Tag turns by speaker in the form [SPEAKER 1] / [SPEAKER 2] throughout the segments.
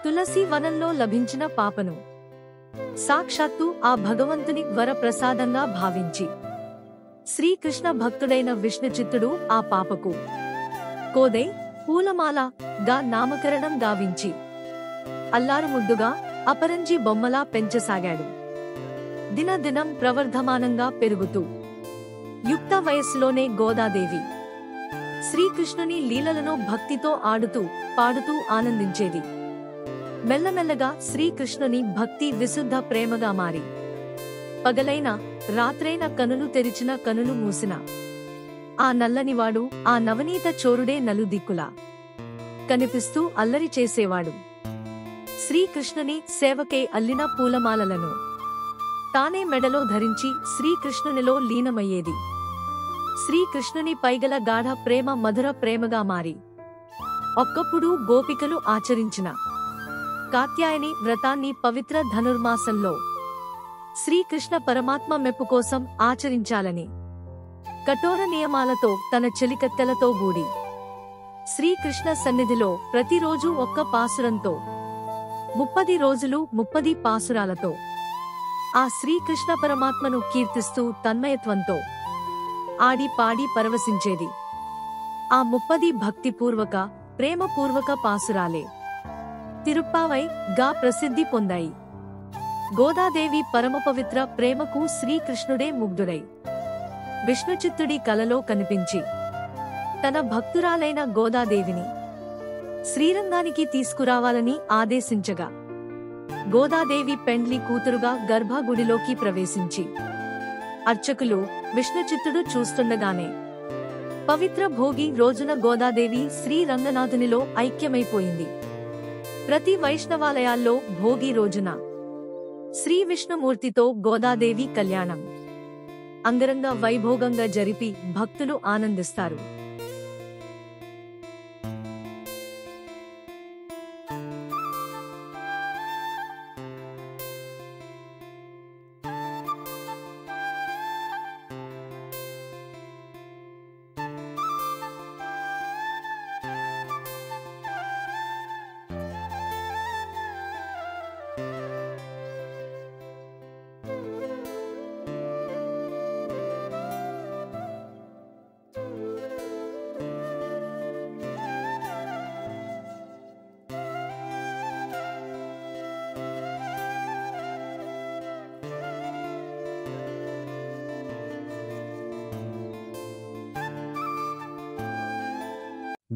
[SPEAKER 1] తులసి వనంలో లభించిన పాపను సాక్షాత్తు ఆ భగవంతుని వరప్రసాదంగా భావించి శ్రీకృష్ణ భక్తుడైన విష్ణుచిత్తుడు ఆ పాపకు కోదై పూలమాల గా నామకరణం గావించి అల్లారుముద్దుగా అపరంజి బొమ్మలా పెంచసాగాడు. దినదినం ప్రవర్ధమానంగా పెరుగుతూ యుక్త వయస్సులోనే గోదాదేవి శ్రీకృష్ణుని లీలలను భక్తితో ఆడుతూ పాడుతూ ఆనందించేది. మెల్లమెల్లగా శ్రీకృష్ణుని భక్తి విశుద్ధ ప్రేమగా మారి పగలైన రాత్రైన కనులు తెరిచిన కనులు మూసిన ఆ నల్లనివాడు ఆ నవనీత చోరుడే నలుదిక్కులా కనిపిస్తూ అల్లరి చేసేవాడు. శ్రీకృష్ణుని సేవకే అల్లిన పూలమాలలను తానే మెడలో ధరించి శ్రీకృష్ణునిలో లీనమయ్యేది. శ్రీకృష్ణుని పైగల గాఢ ప్రేమ మధుర ప్రేమగా మారి ఒక్కప్పుడు గోపికలు ఆచరించిన కాత్యాయని వ్రతాన్ని పవిత్ర ధనుర్మాసంలో శ్రీకృష్ణ పరమాత్మ మెప్పు కోసం ఆచరించాలని కఠోర నియమాలతో తన చెలికత్తెలతో గూడి శ్రీకృష్ణ సన్నిధిలో ప్రతిరోజు ఒక్క పాసురంతో 30 రోజులు 30 పాసురాలతో ఆ శ్రీకృష్ణ పరమాత్మను కీర్తిస్తూ తన్మయత్వంతో ఆడి పాడి పరవశించేది. ఆ 30 భక్తిపూర్వక ప్రేమపూర్వక పాసురాలే తిరుప్పావై గా ప్రసిద్ధి పొందాయి. గోదాదేవి పరమపవిత్ర ప్రేమకు శ్రీకృష్ణుడే ముగ్ధుడై విష్ణుచిత్తుడి కలలో కనిపించి తన భక్తురాలైన గోదాదేవిని శ్రీరంగానికి తీసుకురావాలని ఆదేశించగా గోదాదేవి పెండ్లి కూతురుగా గర్భగుడిలోకి ప్రవేశించి అర్చకులు విష్ణుచిత్తుడు చూస్తుండగానే పవిత్ర భోగి రోజున గోదాదేవి శ్రీరంగనాథునిలో ఐక్యమైపోయింది. ప్రతి వైష్ణవాలయాల్లో భోగి రోజున శ్రీ విష్ణుమూర్తితో గోదాదేవి కళ్యాణం అంగరంగ వైభోగంగా జరిపి భక్తులు ఆనందిస్తారు.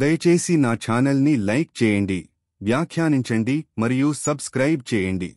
[SPEAKER 2] దయచేసి నా ఛానల్ని లైక్ చేయండి, వ్యాఖ్యానించండి మరియు సబ్స్క్రైబ్ చేయండి.